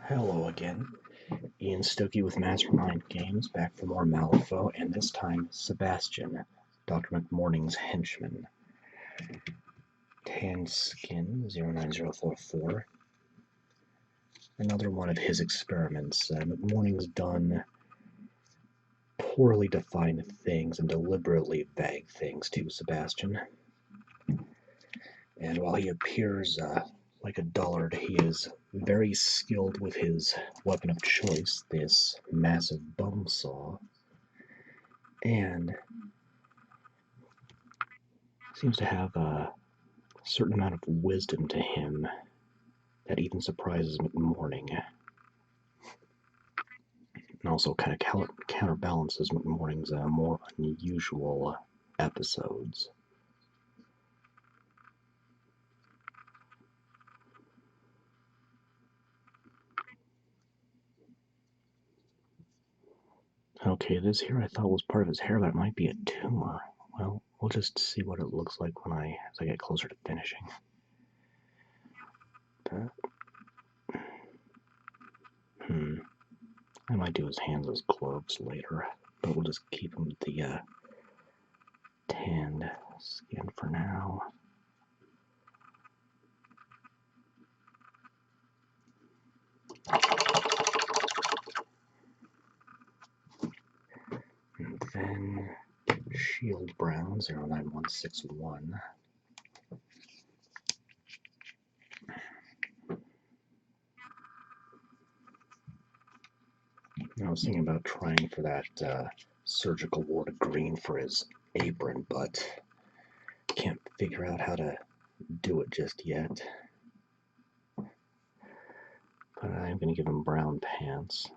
Hello again, Ian Stokey with Mastermind Games, back for more Malifaux, and this time Sebastian, Dr. McMorning's henchman. Tan Skin 09044. Another one of his experiments. McMorning's done poorly defined things and deliberately vague things to Sebastian. And while he appears like a dullard, he is very skilled with his weapon of choice, this massive bone saw, and seems to have a certain amount of wisdom to him that even surprises McMorning, and also kind of counterbalances McMorning's more unusual episodes. Okay, this here I thought was part of his hair, but it might be a tumor. Well, we'll just see what it looks like as I get closer to finishing. I might do his hands as gloves later, but we'll just keep him with the tanned skin for now. And then Shield Brown 09161. I was thinking about trying for that surgical ward green for his apron, but can't figure out how to do it just yet. But I'm going to give him brown pants.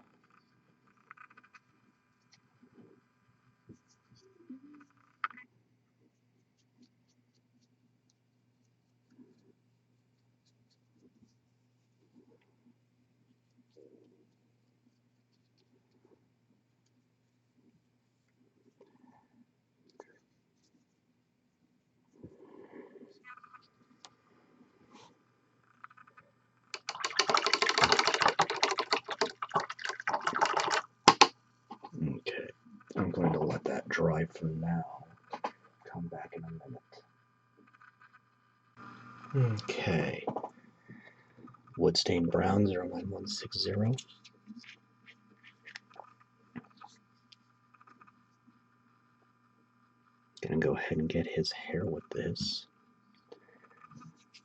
Okay, I'm going to let that dry for now. Come back in a minute. Okay. Woodstain Brown 09160. Gonna go ahead and get his hair with this.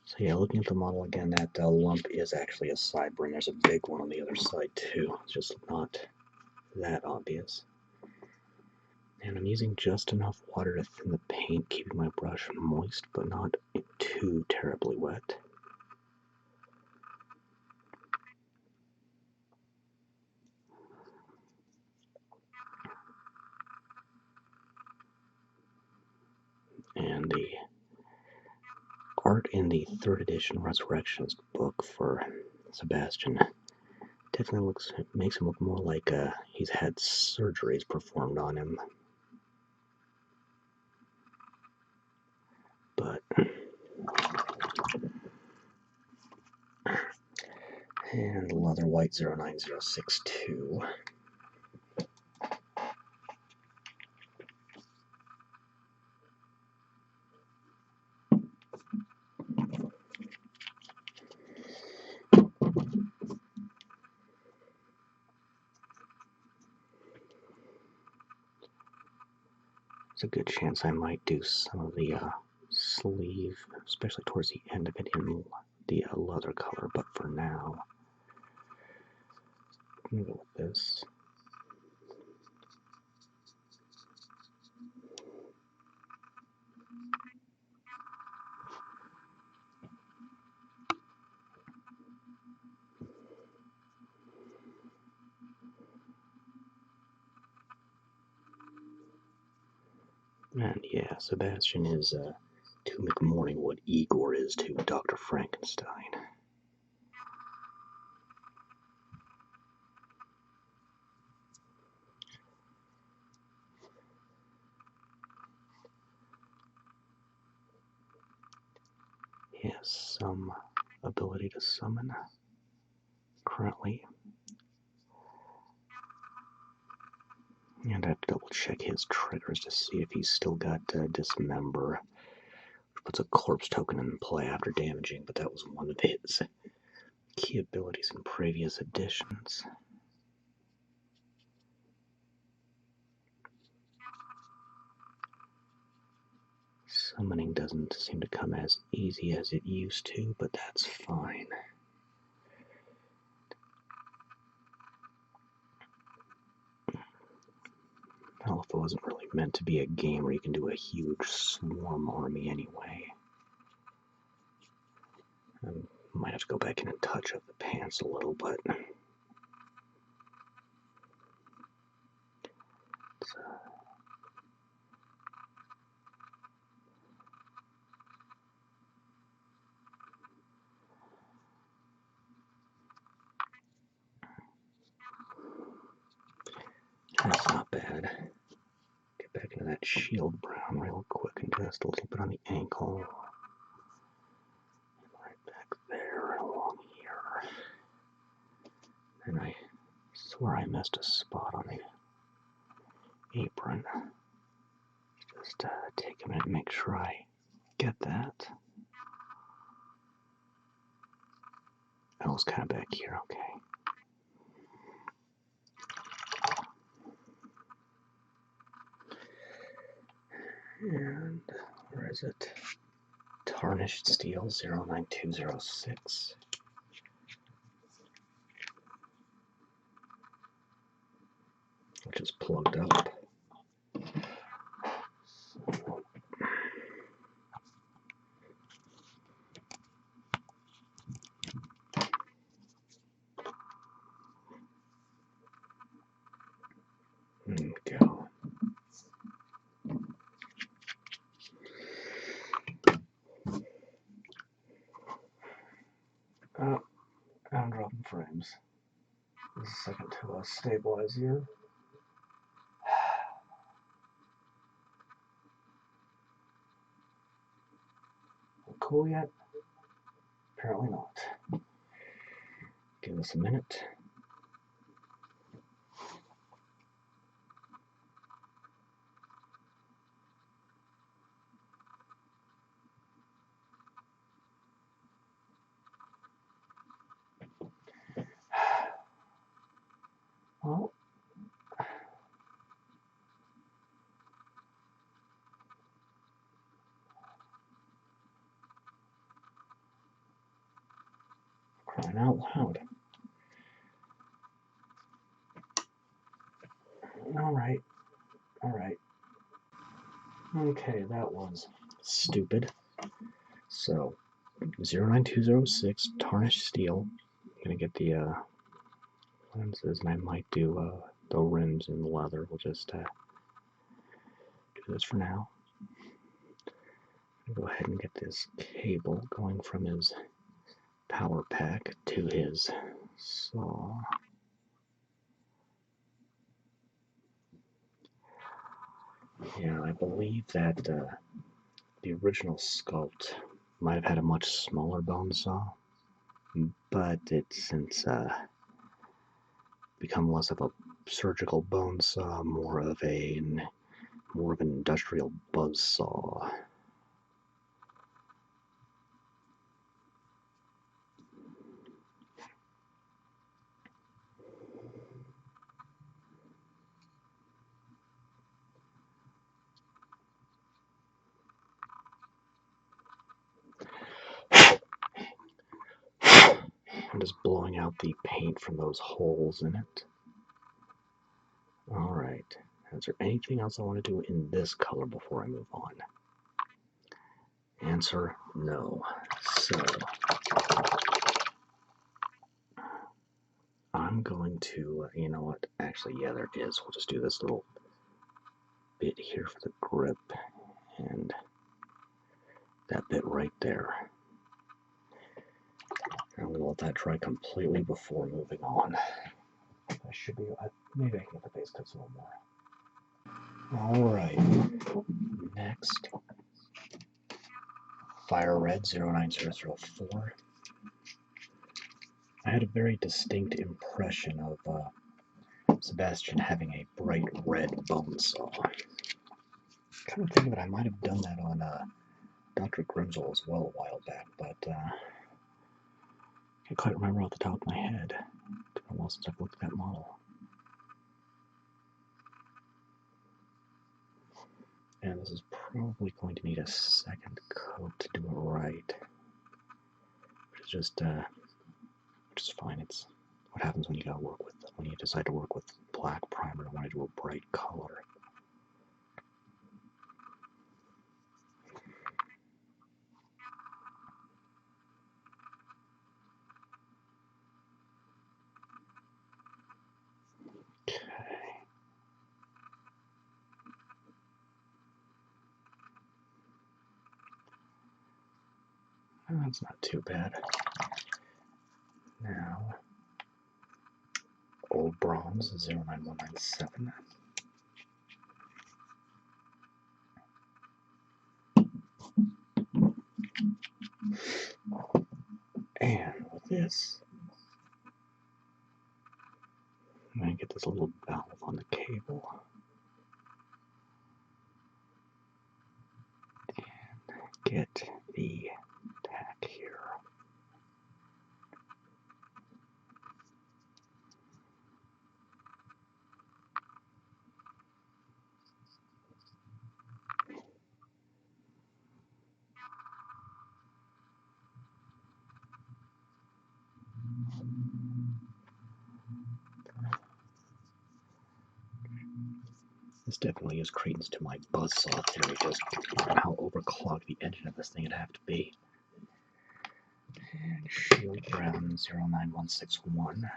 So yeah, looking at the model again, that lump is actually a sideburn. There's a big one on the other side too. It's just not that obvious. And I'm using just enough water to thin the paint, keeping my brush moist but not too terribly wet. And the art in the 3rd edition Resurrectionist book for Sebastian definitely makes him look more like he's had surgeries performed on him. But and leather white 09062. There's a good chance I might do some of the sleeve, especially towards the end of it, in the leather color, but for now, I'm going to go with this. And yeah, Sebastian is to McMorning what Igor is to Dr. Frankenstein. He has some ability to summon currently. And I have to double check his triggers to see if he's still got Dismember. Puts a corpse token in play after damaging, but that was one of his key abilities in previous editions. Summoning doesn't seem to come as easy as it used to, but that's fine. Malifaux wasn't really meant to be a game where you can do a huge swarm army anyway. I might have to go back in and touch up the pants a little, but that's not bad. Get back into that shield brown real quick and just a little bit on the ankle. And right back there and along here. And I swear I missed a spot on the apron. Just take a minute and make sure I get that. Oh, it's kind of back here, okay. And where is it? Tarnished Steel 09206. Which is plugged up. And go. Oh, I'm dropping frames. This is a second to stabilize you. Cool yet? Apparently not. Give us a minute. Well, crying out loud. Alright. Okay, that was stupid. So, 09206, Tarnished Steel. I'm gonna get the lenses, and I might do the rims in leather. We'll just do this for now. Go ahead and get this cable going from his power pack to his saw. Yeah, I believe that the original sculpt might have had a much smaller bone saw, but it's since become less of a surgical bone saw, more of an industrial buzz saw. I'm just blowing out the paint from those holes in it. Alright, is there anything else I want to do in this color before I move on? Answer, no. So, I'm going to, you know what, actually, yeah, there is. We'll just do this little bit here for the grip, and that bit right there. I'm going to let that dry completely before moving on. I should be, maybe I can get the base cuts a little more. Alright, next, Fire Red 09004. I had a very distinct impression of Sebastian having a bright red bone saw. Kind of thinking that I might have done that on Dr. Grimsel as well a while back, but I can't quite remember off the top of my head. It's been a while since I've looked at that model. And this is probably going to need a second coat to do it right. Which is fine. It's what happens when when you decide to work with black primer and want to do a bright color. Okay. That's not too bad. Now, Old Bronze 09197. And with this, I'm going to get this little valve on the cable. And get the tack here. This definitely is credence to my buzzsaw theory, just how overclocked the engine of this thing would have to be. And Shield Brown 09161.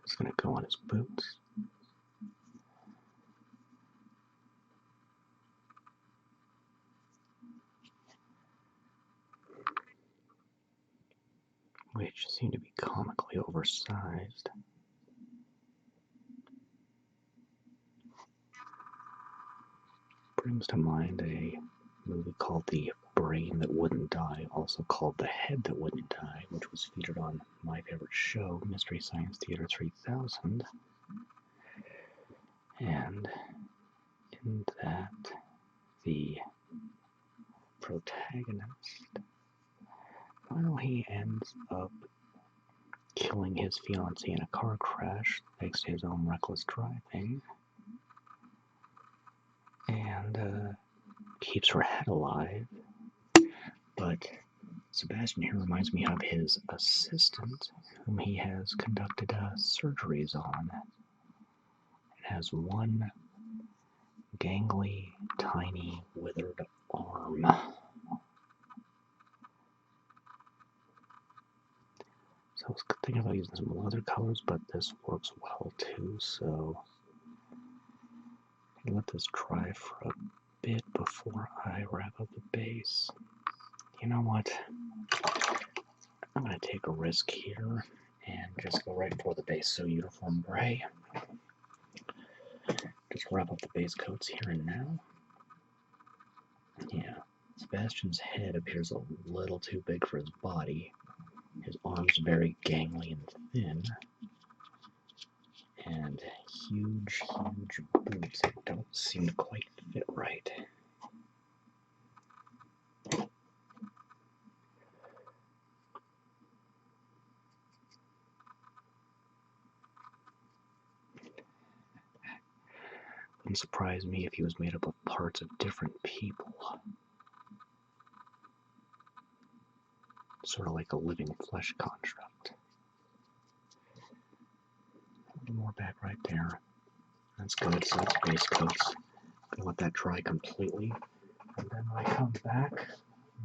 It's going to go on his boots. Which seem to be comically oversized. Brings to mind a movie called The Brain That Wouldn't Die, also called The Head That Wouldn't Die, which was featured on my favorite show, Mystery Science Theater 3000. And in that, the protagonist, well, he ends up killing his fiancée in a car crash thanks to his own reckless driving, and keeps her head alive. But Sebastian here reminds me of his assistant, whom he has conducted surgeries on, and has one gangly, tiny, withered arm. So I was thinking about using some other colors, but this works well too, so I'm going to let this dry for a bit before I wrap up the base. You know what? I'm going to take a risk here and just go right for the base, so uniform gray. Just wrap up the base coats here and now. Yeah, Sebastian's head appears a little too big for his body. His arms very gangly and thin. And huge boots that don't seem to quite fit right. Wouldn't surprise me if he was made up of parts of different people. Sort of like a living flesh construct. A little more back right there. That's good, so that's base coats. I'm going to let that dry completely. And then when I come back,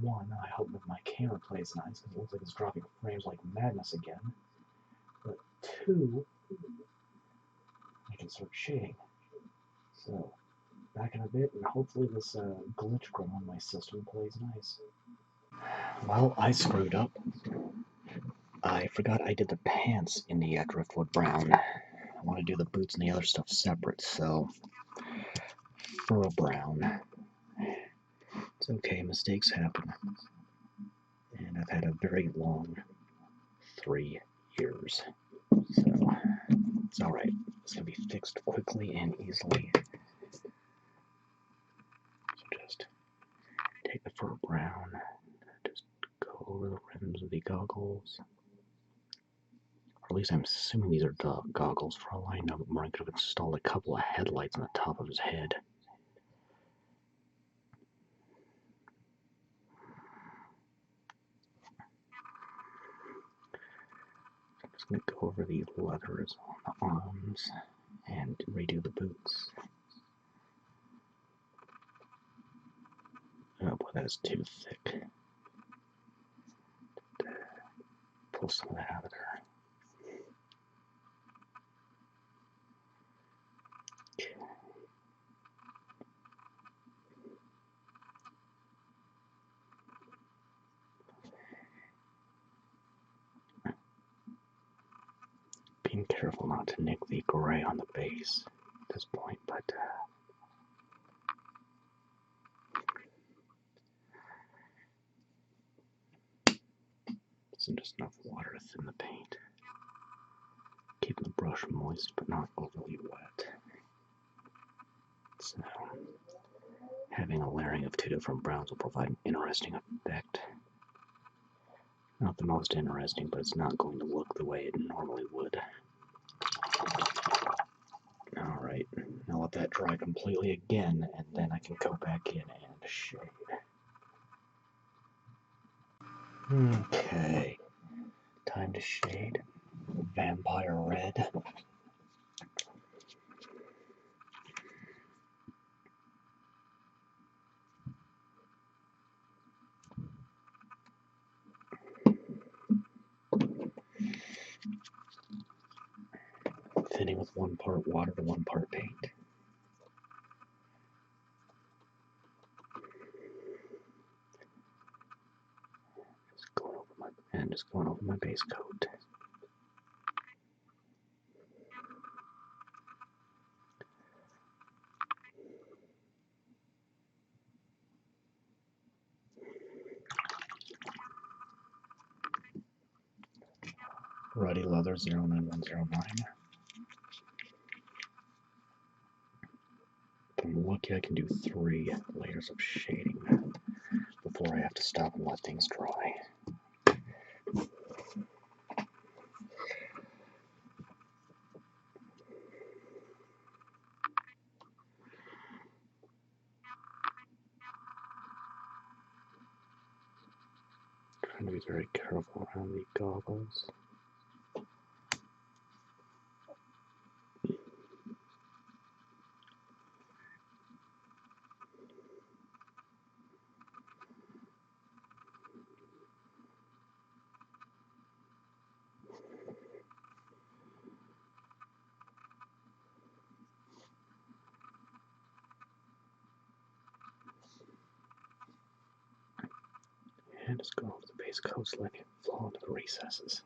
one, I hope that my camera plays nice, because it looks like it's dropping frames like madness again. But two, I can start shading. So, back in a bit, and hopefully this glitch growing on my system plays nice. Well, I screwed up. I forgot I did the pants in the Driftwood brown. I want to do the boots and the other stuff separate, so fur brown. It's okay, mistakes happen. And I've had a very long 3 years, so it's alright. It's going to be fixed quickly and easily. So just take the fur brown, just go over the rims of the goggles. Or at least I'm assuming these are goggles. For all I know, Murray could have installed a couple of headlights on the top of his head. I'm just going to go over the leathers on the arms and redo the boots. Oh boy, that is too thick. Pull some of that out of there. Being careful not to nick the gray on the base at this point, but isn't just enough water to thin the paint. Keeping the brush moist but not overly wet. So, having a layering of 2 different browns will provide an interesting effect. Not the most interesting, but it's not going to look the way it normally would. Alright, now let that dry completely again, and then I can go back in and shade. Okay, time to shade. Vampire red. Thinning with 1 part water to 1 part paint. Just going over my base coat. Ruddy leather 09109. If I'm lucky, I can do 3 layers of shading before I have to stop and let things dry. Trying to be very careful around the goggles. And just go over the base coat so letting it flow into the recesses.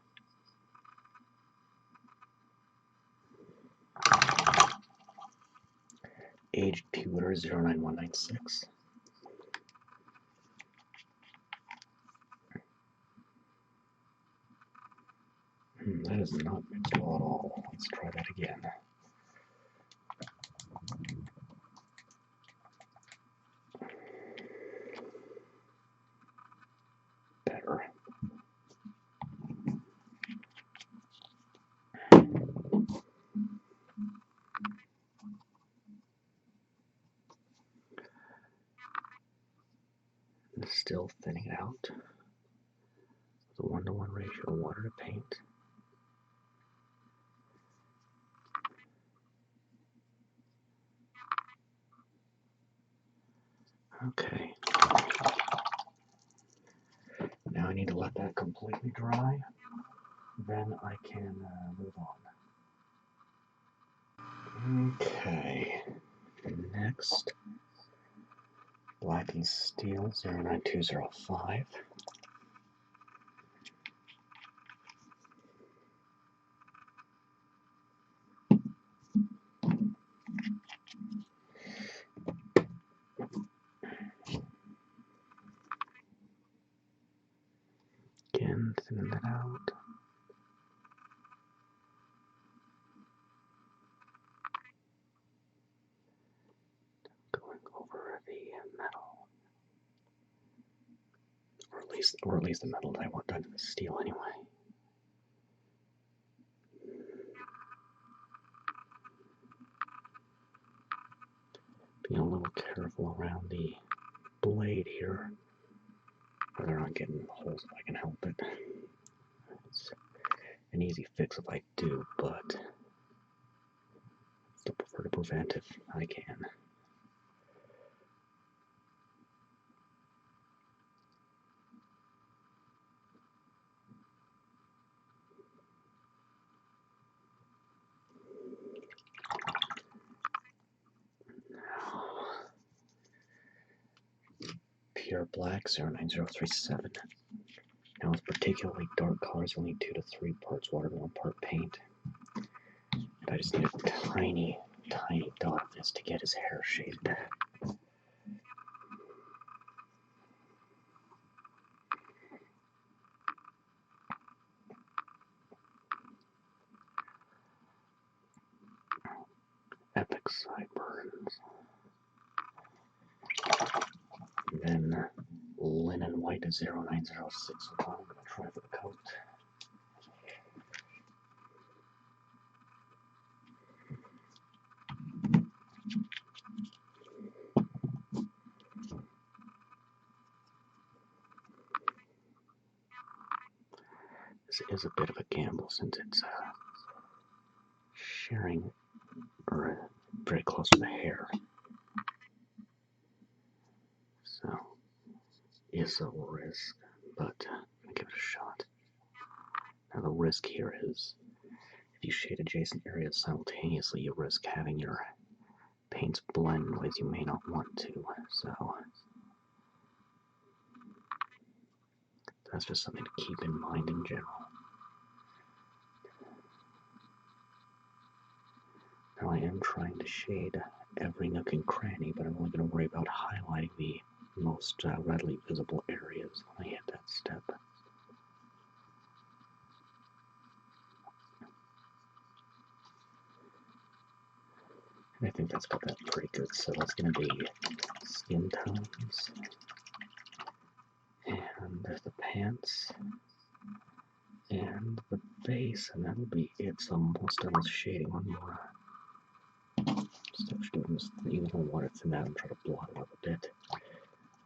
Aged Pewter 09196. That is not mixed well at all. Let's try that again. Better. Still thinning it out. The 1-to-1 ratio of water to paint. Okay. Now I need to let that completely dry. Then I can move on. Okay. Next, Blackened Steel 09205. at least the metal I want done in the steel anyway. Being a little careful around the blade here, whether I'm not getting holes if I can help it. It's an easy fix if I do, but still prefer to prevent if I can. Pure black 09037. Now with particularly dark colors, you'll need 2 to 3 parts water to 1 part paint. And I just need a tiny, tiny dot of this to get his hair shaded. Epic sideburns. And then linen white is 0906. I'm going to try for the coat. This is a bit of a gamble since it's shearing or very close to the hair. So, it's a risk, but I'll give it a shot. Now the risk here is, if you shade adjacent areas simultaneously, you risk having your paints blend in ways you may not want to, so that's just something to keep in mind in general. Now I am trying to shade every nook and cranny, but I'm only going to worry about highlighting the most readily visible areas when I hit that step. And I think that's got that pretty good, so that's going to be skin tones, and there's the pants, and the base, and that'll be it. So I'm almost done with shading. One more step, doing this thing, little water thin that and try to blot it up a bit.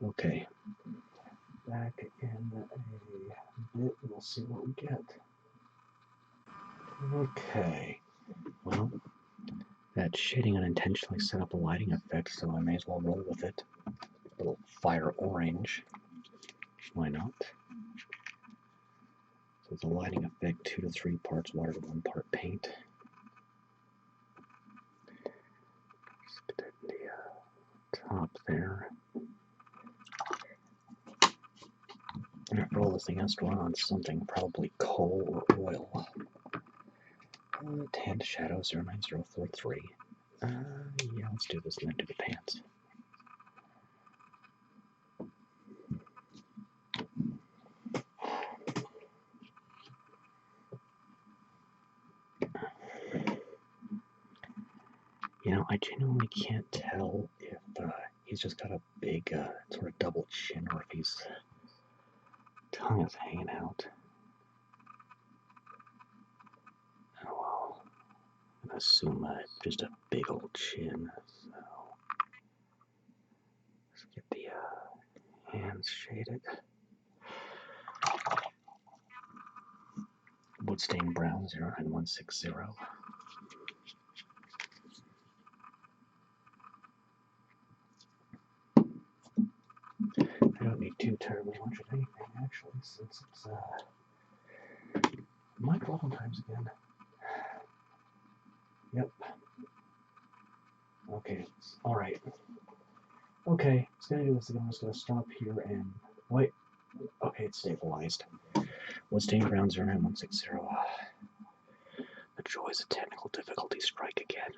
Okay, back in a bit, we'll see what we get. Okay, well, that shading unintentionally set up a lighting effect, so I may as well roll with it. A little fire orange, why not? So it's a lighting effect, 2 to 3 parts water to 1 part paint. Just get the top there. And after all, this thing has to run on something, probably coal or oil. Tanned shadow 09043. Yeah, let's do this and then do the pants. You know, I genuinely can't tell if he's just got a big sort of double chin or if his tongue is hanging out. Oh well, I'm gonna assume just a big old chin, so let's get the hands shaded. Woodstain brown 09160. I don't need too terribly much of anything, actually, since it's might roll times again. Yep. Okay, alright. Okay, it's gonna do this again. I'm just gonna stop here and wait. Okay, it's stabilized. Woodstain brown 09160. The joys of technical difficulty strike again.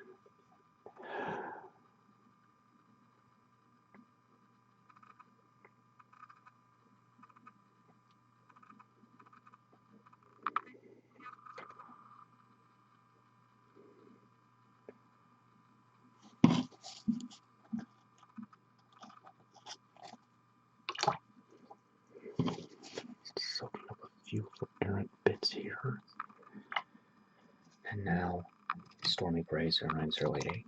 And now, Stormy Gray 09088.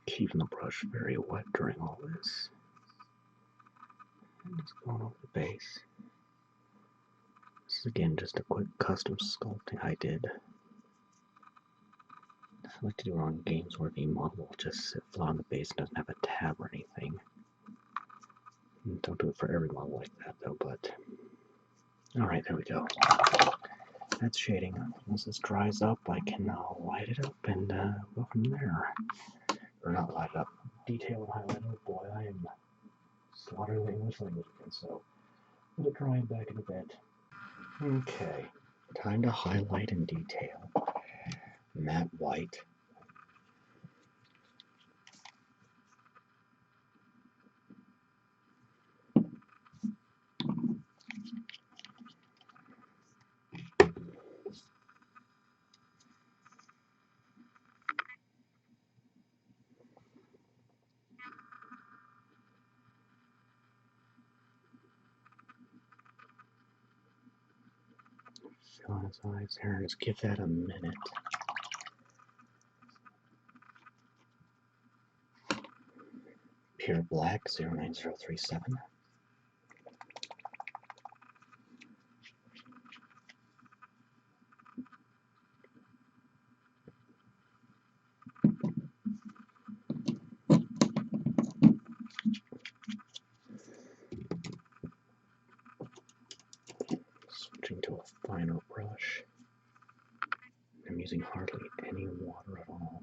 Keeping the brush very wet during all this. And just going over the base. This is again just a quick custom sculpting I did. I like to do it on games where the model will just sit flat on the base and doesn't have a tab or anything. And don't do it for every model like that though, but... Alright, there we go. That's shading. Once this dries up, I can light it up and go from there. Or not light it up, detail and highlight. Oh boy, I am slaughtering the English language again, so let it dry back in a bit. Okay, time to highlight and detail. Matte white. Fill in his eyes here, just give that a minute. Pure black 09037. Switching to a finer brush. I'm using hardly any water at all.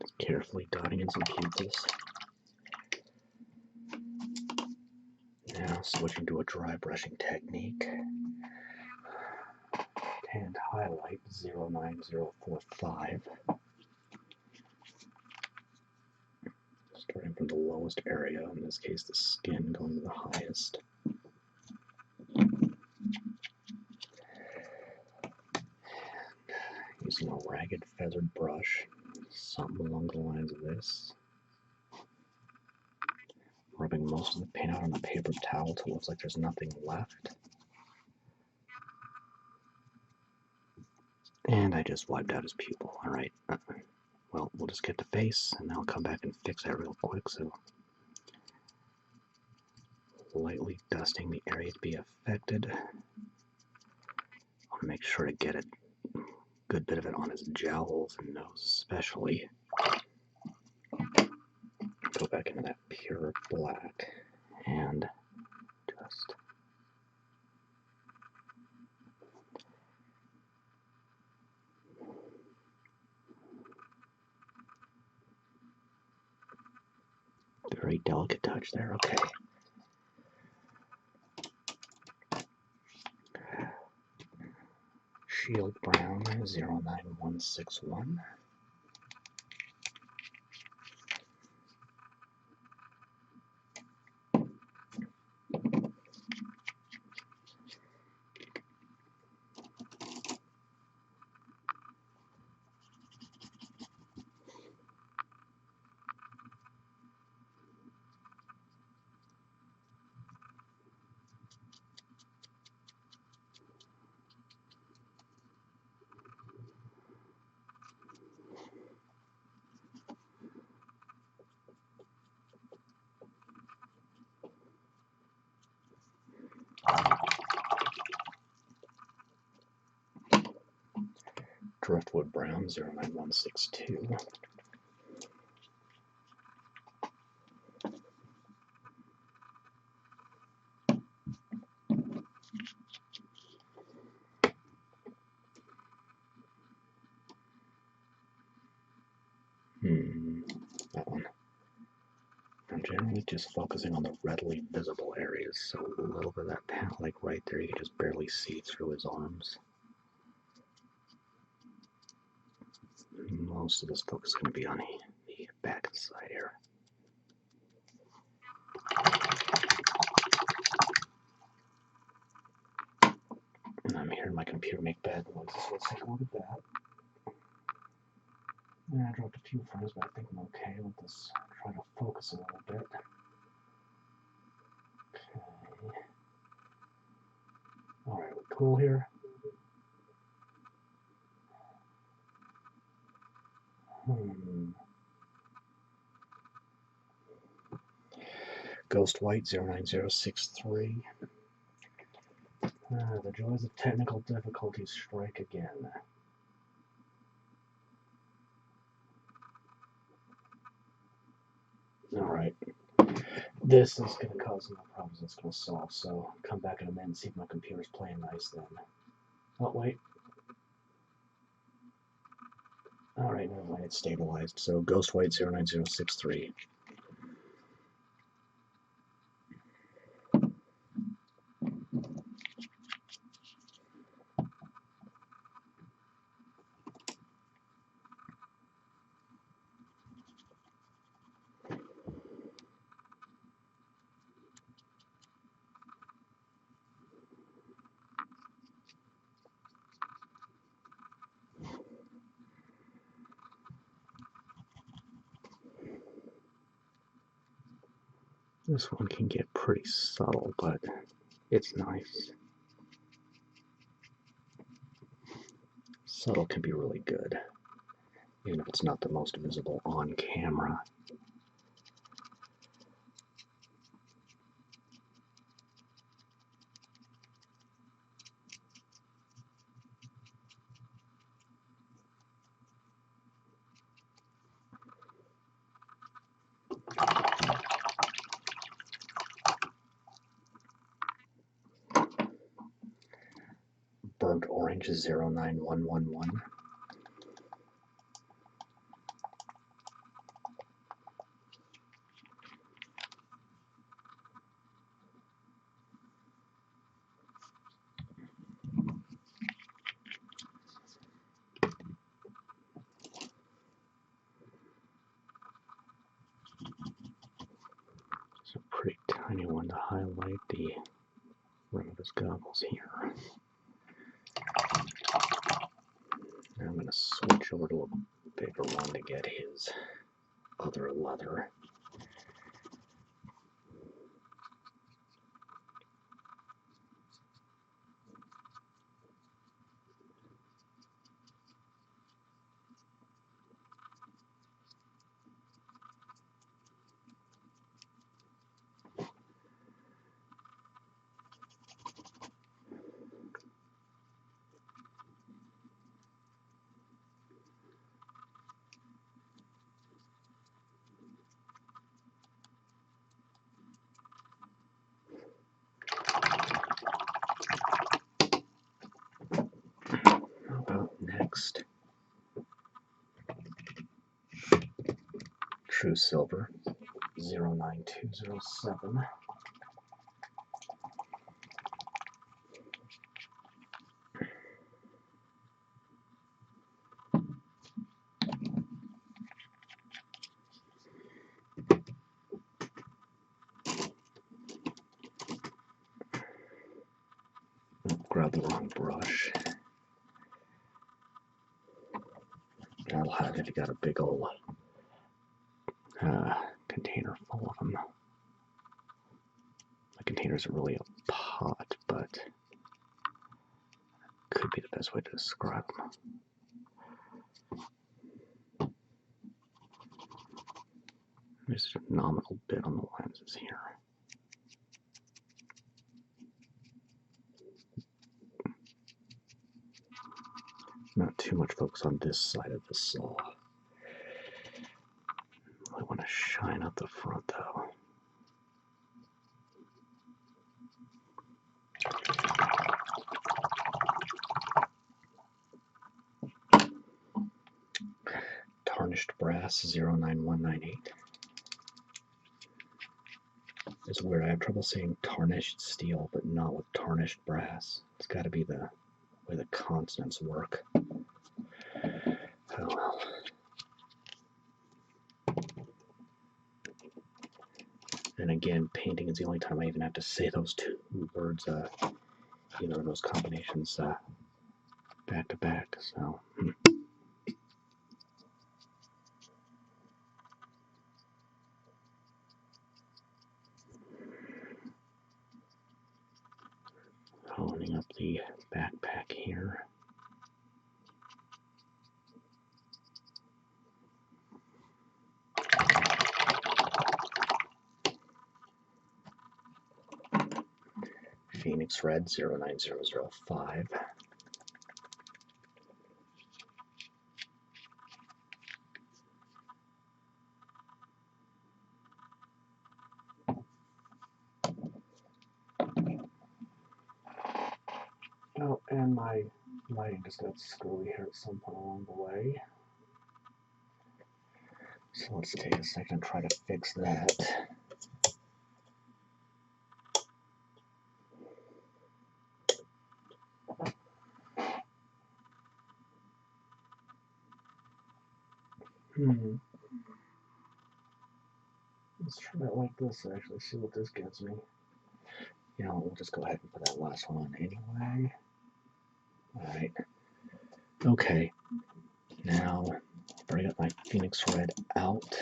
Just carefully dotting in some pupils. Now switching to a dry brushing technique. And highlight 09045. Starting from the lowest area, in this case the skin, going to the highest. And using a ragged feathered brush, something along the lines of this. Rubbing most of the paint out on a paper towel till it looks like there's nothing left. And I just wiped out his pupil. Alright, well, we'll just get the face, and then I'll come back and fix that real quick. So, lightly dusting the area to be affected. I'll make sure to get a good bit of it on his jowls and nose especially. Go back into that pure black and just... Very delicate touch there, okay. Shield Brown 09161. Driftwood Brown 09162. That one. I'm generally just focusing on the readily visible areas, so a little bit of that panel, like right there, you can just barely see through his arms. Most of this focus is going to be on the back and side here. my computer make bad noises, so let's take a look at that. Yeah, I dropped a few frames, but I think I'm okay. Let this try to focus a little bit. Okay. Alright, we cool here? Ghost White 09063. The joys of technical difficulties strike again. Alright. This is going to cause more problems it's going to solve, so come back in a minute and see if my computer's playing nice then. Oh, wait. Alright, never mind, it's stabilized. So, Ghost White 09063. This one can get pretty subtle, but it's nice. Subtle can be really good, even if it's not the most visible on camera. Burnt Orange is 09111. It's a pretty tiny one to highlight the rim of his goggles here. I'm going to switch over to a bigger one to get his other leather. Next, True Silver 09207. Grab the wrong brush. That'll have if you got a big old container full of them. The containers are really a pot, but could be the best way to describe them. There's a nominal bit on the lenses here. Not too much focus on this side of the saw. I want to shine up the front though. Tarnished Brass 09198. It's weird, I have trouble saying tarnished steel, but not with tarnished brass. It's got to be the way the consonants work. Oh well. And again, painting is the only time I even have to say those two words, those combinations back to back, so. Honing up the backpack here. Phoenix Red 09005. Oh, and my lighting just got screwy here at some point along the way. So let's take a second and try to fix that. Let's try it like this and actually see what this gives me. You know, we'll just go ahead and put that last one on anyway. Alright. Okay. Now, I've already got my Phoenix Red out.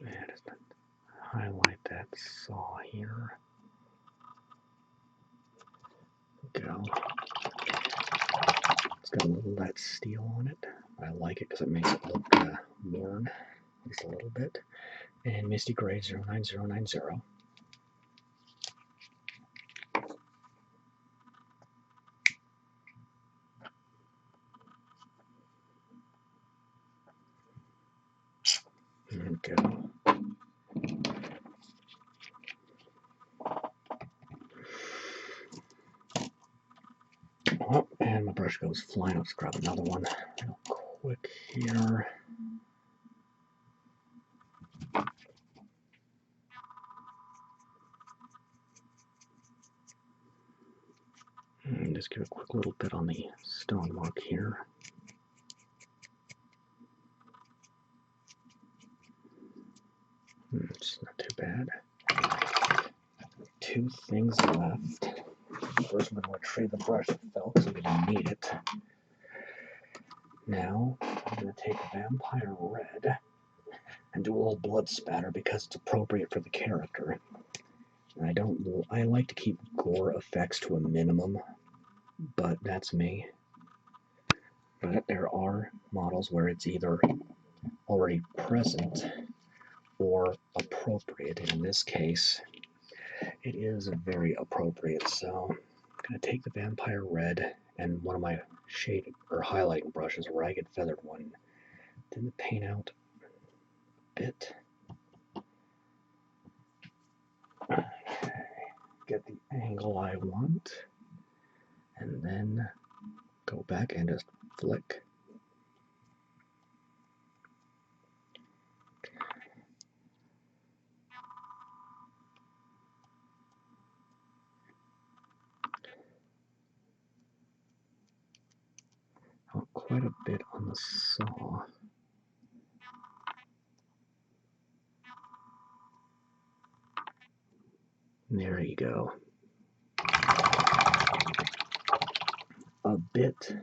And just highlight that saw here. Go. It's got a little of that steel on it. I like it because it makes it look worn just a little bit. And Misty Gray 09090. There we go. Oh, and my brush goes flying. Let's grab another one real quick here. And just give a quick little bit on the stone mark here. It's not too bad. Two things left. First, I'm going to retrieve the brush that fell because we didn't need it. Now, I'm going to take Vampire Red and do a little blood spatter because it's appropriate for the character. And I like to keep gore effects to a minimum, but that's me. But there are models where it's either already present or appropriate, and in this case, it is very appropriate. So I'm going to take the Vampire Red and one of my shaded or highlighting brushes, a ragged feathered one, then paint out a bit. Okay, get the angle I want, and then go back and just flick. Oh, quite a bit on the saw. There you go. A bit,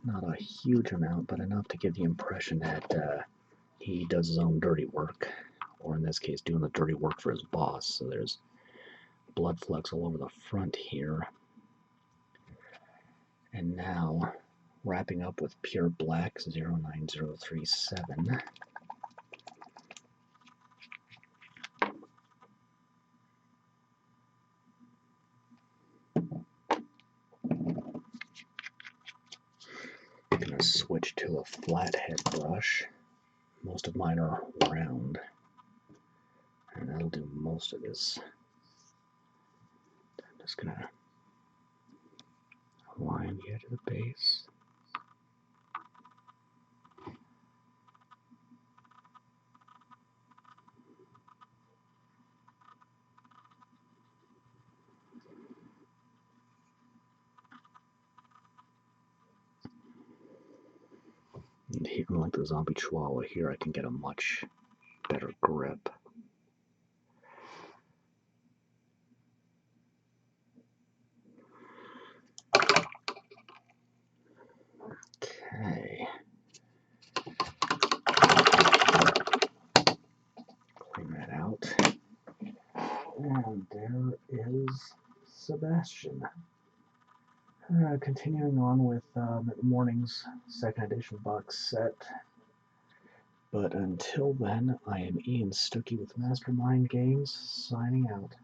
not a huge amount, but enough to give the impression that he does his own dirty work, or in this case, doing the dirty work for his boss. So there's blood flecks all over the front here. And now, wrapping up with pure black 09037. I'm going to switch to a flathead brush. Most of mine are round, and that'll do most of this. I'm just going to line the edge of the base. And Like the zombie chihuahua here, I can get a much better grip. Okay. Clean that out. And there is Sebastian. Continuing on with McMorning's second edition box set. But until then, I am Ian Stuckey with Mastermind Games, signing out.